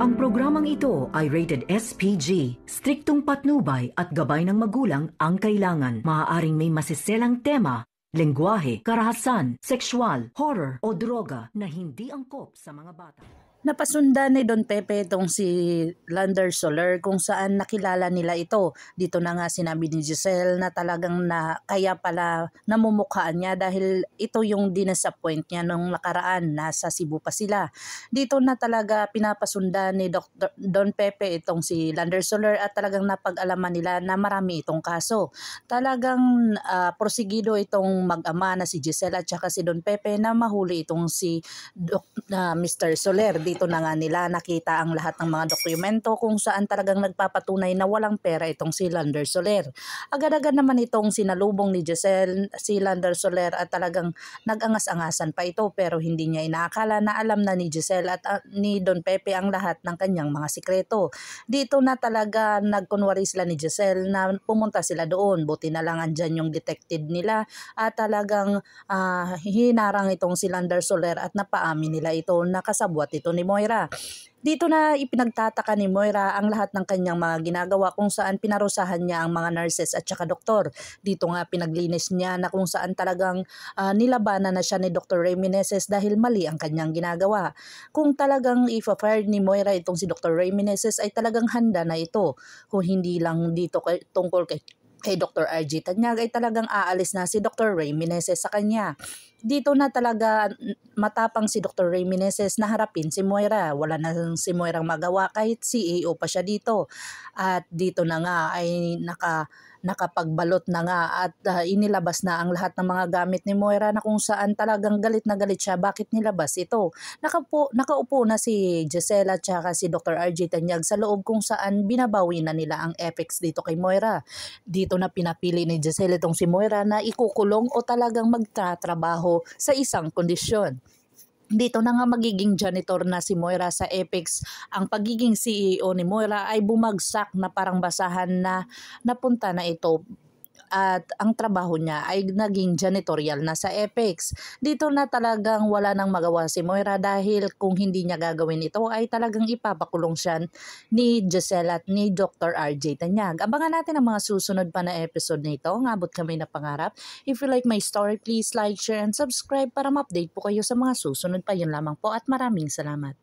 Ang programang ito ay rated SPG. Striktong patnubay at gabay ng magulang ang kailangan. Maaaring may masiselang tema, lengguwahe, karahasan, sexual, horror o droga na hindi angkop sa mga bata. Napasundan ni Don Pepe itong si Lander Soler kung saan nakilala nila ito. Dito na nga sinabi ni Giselle na talagang kaya pala namumukhaan niya dahil ito yung dinasappoint niya nung nakaraan, nasa Cebu pa sila. Dito na talaga pinapasundan ni Don Pepe itong si Lander Soler at talagang napag-alaman nila na marami itong kaso. Talagang prosigido itong mag-ama na si Giselle at saka si Don Pepe na mahuli itong si Mr. Soler. Dito na nga nila nakita ang lahat ng mga dokumento kung saan talagang nagpapatunay na walang pera itong si Lander Soler. Agad-agad naman itong sinalubong ni Giselle si Lander Soler at talagang nag-angas-angasan pa ito pero hindi niya inaakala na alam na ni Giselle at ni Don Pepe ang lahat ng kanyang mga sikreto. Dito na talaga nagkunwari sila ni Giselle na pumunta sila doon. Buti na lang andyan yung detective nila at talagang hinarang itong si Lander Soler at napaamin nila ito na kasabwat ito ni Moira. Dito na ipinagtataka ni Moira ang lahat ng kanyang mga ginagawa kung saan pinarusahan niya ang mga nurses at saka doktor. Dito nga pinaglinis niya na kung saan talagang nilabanan na siya ni Dr. Ray Meneses dahil mali ang kanyang ginagawa. Kung talagang ipa-fire ni Moira itong si Dr. Ray Meneses ay talagang handa na ito. Kung hindi lang dito tungkol kay Dr. RG Tanyag ay talagang aalis na si Dr. Ray Meneses sa kanya. Dito na talaga matapang si Dr. Ray Meneses na harapin si Moira. Wala na si Moira magawa kahit CEO pa siya dito. At dito na nga ay nakapagbalot na nga at inilabas na ang lahat ng mga gamit ni Moira na kung saan talagang galit na galit siya bakit nilabas ito. Nakaupo na si Giselle at saka si Dr. RG Tanyag sa loob kung saan binabawi na nila ang effects dito kay Moira. Dito na pinapili ni Giselle itong si Moira na ikukulong o talagang magtatrabaho sa isang kondisyon. Dito na nga magiging janitor na si Moira sa Apex. Ang pagiging CEO ni Moira ay bumagsak na parang basahan na napunta na ito. At ang trabaho niya ay naging janitorial na sa Apex. Dito na talagang wala nang magawa si Moira dahil kung hindi niya gagawin ito ay talagang ipapakulong siya ni Giselle at ni Dr. RJ Tanyag. Abangan natin ang mga susunod pa na episode nito. Ngabot kami na pangarap. If you like my story, please like, share, and subscribe para ma-update po kayo sa mga susunod pa. Yun lamang po at maraming salamat.